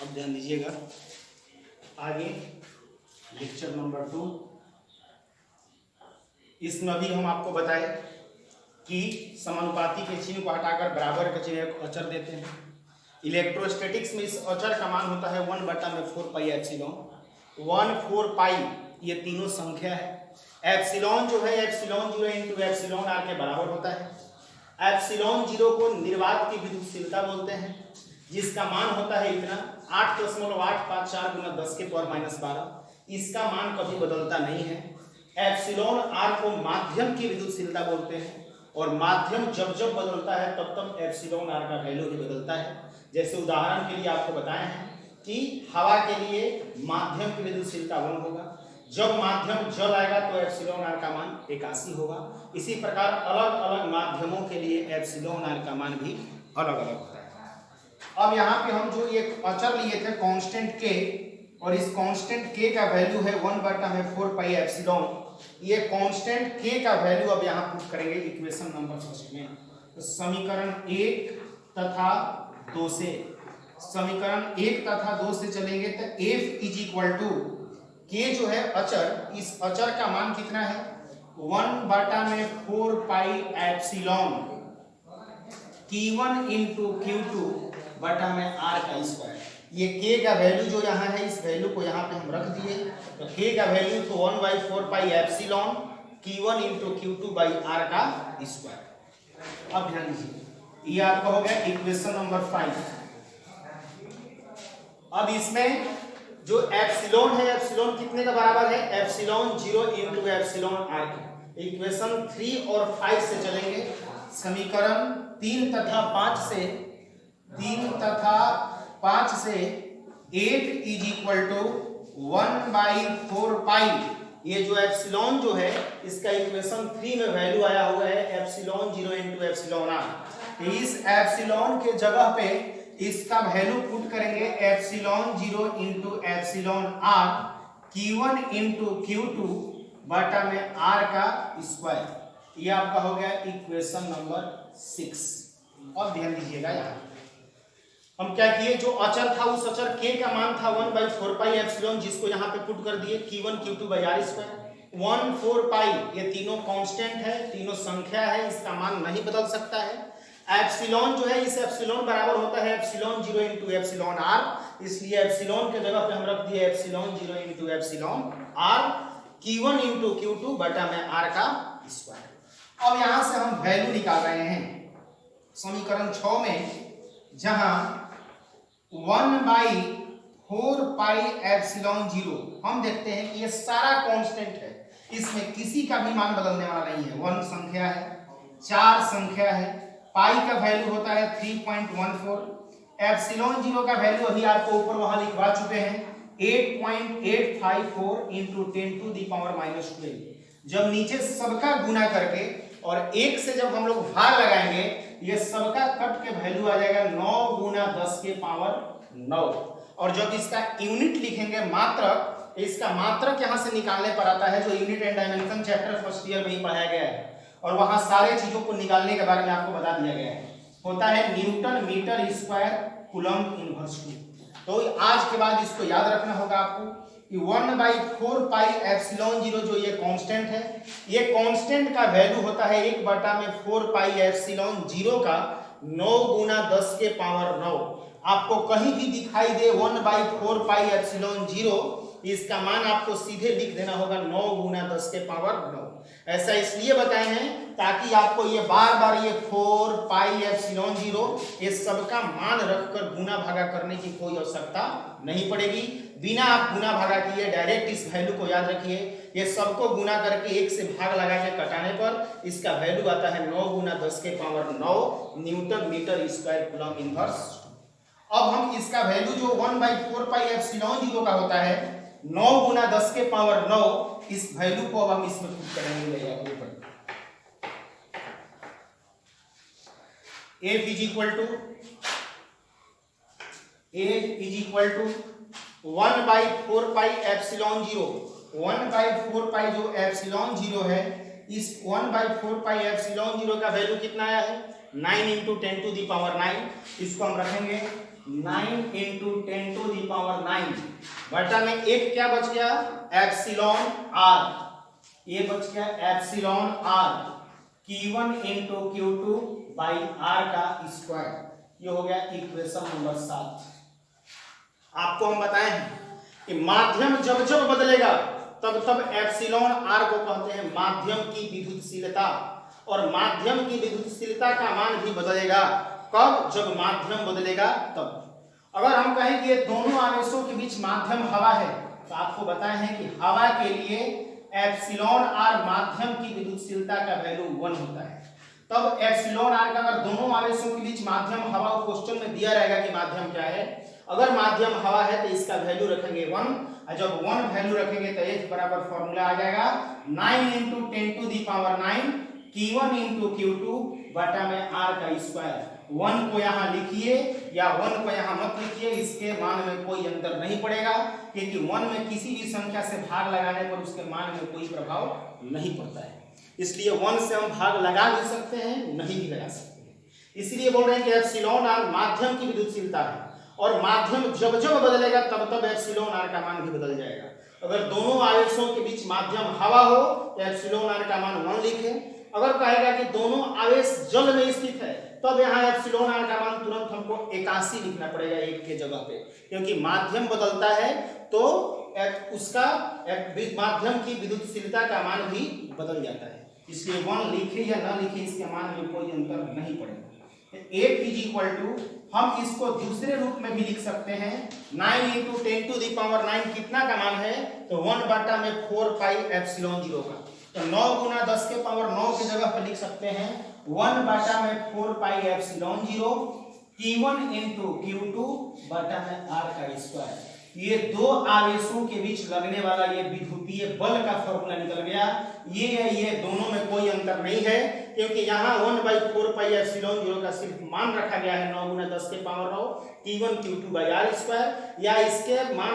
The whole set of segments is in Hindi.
अब ध्यान दीजिएगा आगे लेक्चर नंबर 2। इसमें अभी हम आपको बताए कि समानुपाती के चिन्ह को हटाकर बराबर के चिन्ह को अचर देते हैं। इलेक्ट्रोस्टैटिक्स में इस अचर का मान होता है 1/4 पाई एप्सिलॉन। 1/4 पाई ये तीनों संख्या है। एप्सिलॉन जो है एप्सिलॉन 0 इंटू एप्सिलॉन आर के बराबर होता है। एप्सिलॉन 0 को निर्वात की विद्युतशीलता बोलते हैं, जिसका मान होता है इतना 8.854 गुना 10 के पावर -12। इसका मान कभी बदलता नहीं है। एप्सिलॉन आर को माध्यम की विद्युतशीलता बोलते हैं, और माध्यम जब जब बदलता है तब तब एप्सिलॉन आर का वैल्यू भी बदलता है। जैसे उदाहरण के लिए आपको बताए हैं कि हवा के लिए माध्यम की विद्युतशीलता 1 होगा, जब माध्यम जल आएगा तो एप्सिलॉन आर का मान 81 होगा। इसी प्रकार अलग अलग माध्यमों के लिए एप्सिलॉन आर का मान भी अलग अलग होता है। अब यहाँ पे हम जो एक अचर लिए थे कांस्टेंट के, और इस कांस्टेंट के का वैल्यू है 1/4 पाई एप्सिलॉन। ये कांस्टेंट के का वैल्यू अब यहाँ पुट करेंगे इक्वेशन नंबर फर्स्ट में। तो समीकरण 1 तथा 2 से, समीकरण 1 तथा 2 से चलेंगे तो F इज इक्वल टू के जो है अचर, इस अचर का मान कितना है 1/4 pi epsilon Q1 into Q2 बटा में R का स्क्वायर। ये के का वैल्यू जो यहाँ है इस वैल्यू को यहाँ पे हम रख दिए, तो के का वैल्यू तो 1/4 pi epsilon Q1 into Q2 by R का स्क्वायर। अब ध्यान दीजिए ये आपका हो गया इक्वेशन नंबर 5। अब इसमें जो एप्सिलॉन है, एप्सिलॉन कितने का बराबर है एप्सिलॉन 0 इंटू एप्सिलॉन R के। इक्वेशन 3 और 5 से चलेंगे। समीकरण 3 तथा 5 से 8 इज इक्वल टू 1/4 पाई, ये जो एप्सिलॉन जो है इसका इक्वेशन 3 में वैल्यू आया हुआ है एप्सिलॉन 0 इंटू एप्सिलॉन आर। तो इस एप्सिलॉन के जगह पे इसका वैल्यू पुट करेंगे epsilon 0 into epsilon r Q1 into Q2 बटा में R का स्क्वायर। ये आपका हो गया इक्वेशन नंबर 6। अब ध्यान दीजिएगा यहाँ हम क्या किए, जो अचर था उस अचर के का मान था 1/4 पाई एप्सिलॉन, जिसको यहाँ पे पुट कर दिए Q1 Q2 by R square. 1/4 पाई ये तीनों कांस्टेंट है, तीनों संख्या है, इसका मान नहीं बदल सकता है। एप्सिलॉन जो है इस एप्सिलॉन बराबर होता है एप्सिलॉन 0 इंटू एप्सिलॉन आर, इसलिए एप्सिलॉन के जगह पे हम रख दिए epsilon 0 into epsilon r Q1 into Q2 बटा में R का स्क्वायर। अब यहां से हम वैल्यू निकाल रहे हैं समीकरण 6 में, जहां 1/4 पाई एप्सिलॉन 0 हम देखते हैं कि ये सारा कांस्टेंट है, इसमें किसी का भी मान बदलने वाला नहीं है। 1 संख्या है, 4 संख्या है, पाई का वैल्यू होता है 3.14, एप्सिलॉन 0 का वैल्यू अभी आपको ऊपर वहां लिखवा चुके हैं 8.854 इंटू 10⁻²। जब नीचे सबका गुना करके और 1 से जब हम लोग भाग लगाएंगे ये सबका कट के वैल्यू आ जाएगा 9 गुना 10 के पावर 9। और जब इसका यूनिट लिखेंगे मात्रक, इसका मात्रक यहां से निकालने पर आता है जो unit and dimension chapter first year में ही पढ़ाया गया है, और वहां सारे चीजों को निकालने के बारे में आपको बता दिया गया है। होता है newton metre square coulomb inverse 2। तो आज के बाद इसको याद रखना होगा आपको कि 1/4 पाई एप्सिलॉन 0 जो ये कांस्टेंट है, ये कांस्टेंट का वैल्यू होता है 1/4 पाई एप्सिलॉन 0 का 9 गुना 10 के पावर 9। आपको कहीं भी दिखाई दे 1/4 पाई एप्सिलॉन 0, इसका मान आपको सीधे लिख देना होगा 9 गुना 10 के पावर 9। ऐसा इसलिए बताए हैं ताकि आपको ये बार बार ये 4 पाई एप्सिलॉन 0 ये सबका मान रखकर गुना भागा करने की कोई आवश्यकता नहीं पड़ेगी। बिना आप गुना भागा किए डायरेक्ट इस वैल्यू को याद रखिए। ये सबको गुना करके 1 से भाग लगा के कटाने पर इसका वैल्यू आता है 9 गुना 10 के power 9 newton metre square coulomb inverse. अब हम इसका वैल्यू जो 1/4 पाई एप्सिलॉन 0 का होता है 9 गुना 10 के पावर 9, इस वैल्यू को अब हम इसमें पुट करेंगे ऊपर। F is equal to 1/4 pi epsilon 0। 1/4 pi जो एप्सिलॉन 0 है, इस 1/4 पाई एप्सिलॉन 0 का वैल्यू कितना आया है 9 × 10⁻⁹। इसको हम रखेंगे 9 इंटू 10 टू दी पावर 9 बटा में एक क्या बच गया, एप्सिलॉन आर, ये बच गया epsilon r Q1 into Q2 by r का स्क्वायर। ये हो गया इक्वेशन नंबर 7। आपको हम बताए हैं कि माध्यम जब जब बदलेगा तब तब एप्सिलॉन आर को कहते हैं माध्यम की विद्युतशीलता, और माध्यम की विद्युतशीलता का मान भी बदलेगा कब, जब माध्यम बदलेगा तब। अगर हम कहें कि ये दोनों आवेशों के बीच माध्यम हवा है तो आपको बताए हैं कि हवा के लिए एप्सिलॉन आर माध्यम की विद्युतशीलता का वैल्यू 1 होता है। तब एप्सिलॉन आर का अगर दोनों आवेशों के बीच माध्यम हवा, क्वेश्चन में दिया रहेगा कि माध्यम क्या है, अगर माध्यम हवा है तो इसका वैल्यू रखेंगे 1, और जब 1 वैल्यू रखेंगे तो H बराबर फॉर्मूला आ जाएगा 9 into 10 to the power 9 Q1 into Q2 बटा में R का स्क्वायर। 1 को यहाँ लिखिए या 1 को यहाँ मत लिखिए, इसके मान में कोई अंतर नहीं पड़ेगा, क्योंकि 1 में किसी भी संख्या से भाग लगाने पर उसके मान में कोई प्रभाव नहीं पड़ता है। इसलिए 1 से हम भाग लगा भी सकते हैं, नहीं भी लगा सकते हैं। इसलिए बोल रहे हैं कि एप्सिलॉन आर माध्यम की विद्युतशीलता है, और माध्यम जब जब बदलेगा तब तब एप्सिलॉन आर का मान भी बदल जाएगा। अगर दोनों आवेशों के बीच माध्यम हवा हो तो एप्सिलॉन आर का मान 1 लिखें। अगर कहेगा कि दोनों आवेश जल में स्थित है तब यहाँ एप्सिलॉन आर का मान तुरंत हमको 81 लिखना पड़ेगा 1 के जगह पे, क्योंकि माध्यम बदलता है तो उसका माध्यम की विद्युतशीलता का मान भी बदल जाता है। इसलिए 1 लिखे या ना लिखे इसके मान में कोई अंतर नहीं पड़ेगा। 8 इज इक्वल टू, हम इसको दूसरे रूप में भी लिख सकते हैं, 9 इंटू 10 टू दी पावर 9 कितना का मान है, तो 1 बटा में 4 पाई एप्सिलॉन 0 का, तो 9 गुना 10 के पावर 9 की जगह पर लिख सकते हैं 1 बटा में 4 पाई एप्सिलॉन 0 Q1 इंटू Q2 बटा में R का स्क्वायर। ये दो आवेशों के बीच लगने वाला ये विद्युतीय बल का फॉर्मूला निकल गया। ये दोनों में कोई अंतर नहीं है, क्योंकि यहाँ 1/4 पाई एप्सिलॉन 0 का सिर्फ मान रखा गया है 9 गुना 10 के power 9 Q1 Q2 by R square, या इसके मान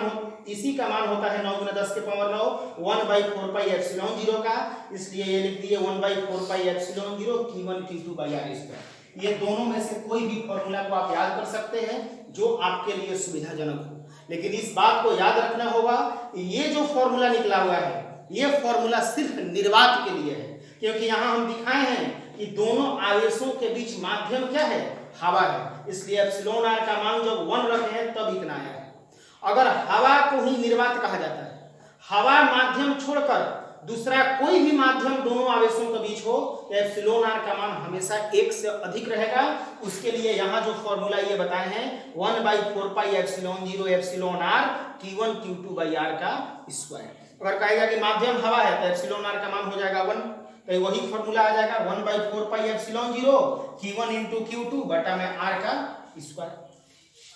इसी का मान होता है 9 गुना 10 के पावर 9 1/4 पाई एप्सिलॉन 0 का, इसलिए ये लिख दिए 1/4 pi epsilon 0 Q1 Q2 by R square. ये दोनों में से कोई भी फॉर्मूला को आप याद कर सकते हैं जो आपके लिए सुविधाजनक हो, लेकिन इस बात को याद रखना होगा कि ये जो फॉर्मूला निकला हुआ है ये फॉर्मूला सिर्फ निर्वात के लिए है, क्योंकि यहाँ हम दिखाए हैं कि दोनों आवेशों के बीच माध्यम क्या है, हवा है, इसलिए एप्सिलॉन आर का मान जब 1 रखे हैं तब इतना आया है। अगर हवा को ही निर्वात कहा जाता है, हवा माध्यम छोड़कर दूसरा कोई भी माध्यम दोनों आवेशों के बीच हो तो एप्सिलॉन आर का मान हमेशा 1 से अधिक रहेगा। उसके लिए यहाँ जो फॉर्मूला ये बताए हैं 1/4 pi epsilon 0 epsilon r Q1 Q2 by R का स्क्वायर। अगर कहेगा कि माध्यम हवा है तो एप्सिलॉन आर का मान हो जाएगा 1, तो वही फॉर्मूला आ जाएगा 1/4 pi epsilon 0 Q1 into Q2 बटा में R का स्क्वायर।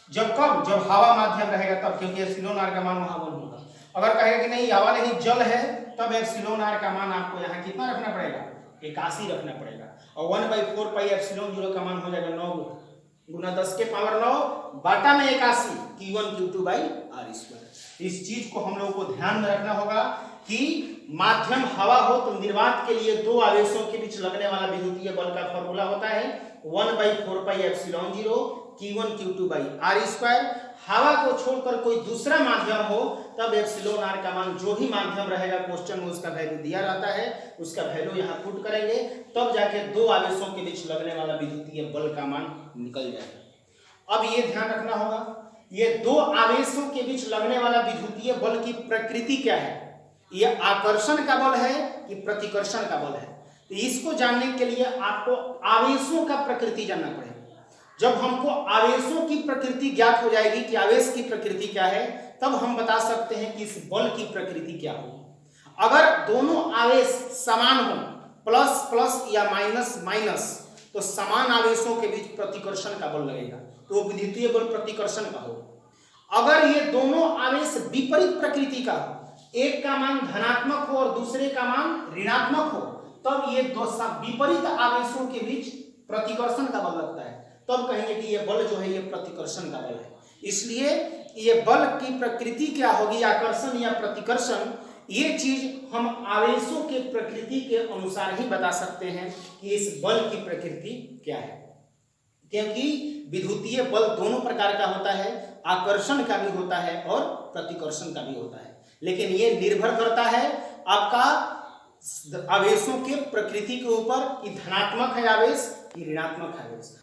जब हवा माध्यम रहेगा तब, क्योंकि एप्सिलॉन आर का मान वहां 1 होगा। अगर कहेगा कि नहीं हवा नहीं जल है तब एप्सिलॉन आर का मान आपको यहाँ कितना रखना पड़ेगा, 81 रखना पड़ेगा, और 1/4 पाई एप्सिलॉन 0 का मान हो जाएगा 9 गुना 10 के पावर 9 बटा में 81 Q1 Q2 by R square. इस चीज को हम लोगों को ध्यान में रखना होगा कि माध्यम हवा हो तो निर्वात के लिए दो आवेशों के बीच लगने वाला विद्युतीय बल का फॉर्मूला होता है 1/4 pi epsilon 0 Q1 Q2 by R square. हवा को छोड़कर कोई दूसरा माध्यम हो तब एप्सिलॉन आर का मान जो भी माध्यम रहेगा क्वेश्चन में उसका वैल्यू दिया रहता है, उसका वैल्यू यहाँ पुट करेंगे तब जाके दो आवेशों के बीच लगने वाला विद्युतीय बल का मान निकल जाएगा। अब ये ध्यान रखना होगा ये दो आवेशों के बीच लगने वाला विद्युतीय बल की प्रकृति क्या है, ये आकर्षण का बल है कि प्रतिकर्षण का बल है। तो इसको जानने के लिए आपको आवेशों का प्रकृति जानना पड़ेगा। जब हमको आवेशों की प्रकृति ज्ञात हो जाएगी कि आवेश की प्रकृति क्या है, तब हम बता सकते हैं कि इस बल की प्रकृति क्या होगी। अगर दोनों आवेश समान हो, प्लस प्लस या माइनस माइनस, तो समान आवेशों के बीच प्रतिकर्षण का बल लगेगा, तो विद्युतीय बल प्रतिकर्षण का हो। अगर ये दोनों आवेश विपरीत प्रकृति का हो, एक का मान धनात्मक हो और दूसरे का मान ऋणात्मक हो, तब ये दो विपरीत आवेशों के बीच प्रतिकर्षण का बल लगता है, तब कहेंगे कि ये बल जो है ये प्रतिकर्षण का बल है। इसलिए ये बल की प्रकृति क्या होगी, आकर्षण या प्रतिकर्षण, ये चीज हम आवेशों के प्रकृति के अनुसार ही बता सकते हैं कि इस बल की प्रकृति क्या है। क्योंकि विद्युतीय बल दोनों प्रकार का होता है, आकर्षण का भी होता है और प्रतिकर्षण का भी होता है, लेकिन ये निर्भर करता है आपका आवेशों के प्रकृति के ऊपर कि धनात्मक है आवेश कि ऋणात्मक है आवेश।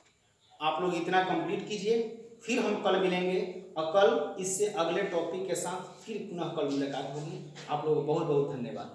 आप लोग इतना कंप्लीट कीजिए, फिर हम कल मिलेंगे और कल इससे अगले टॉपिक के साथ फिर पुनः कल मुलाकात होगी। आप लोगों को बहुत बहुत धन्यवाद।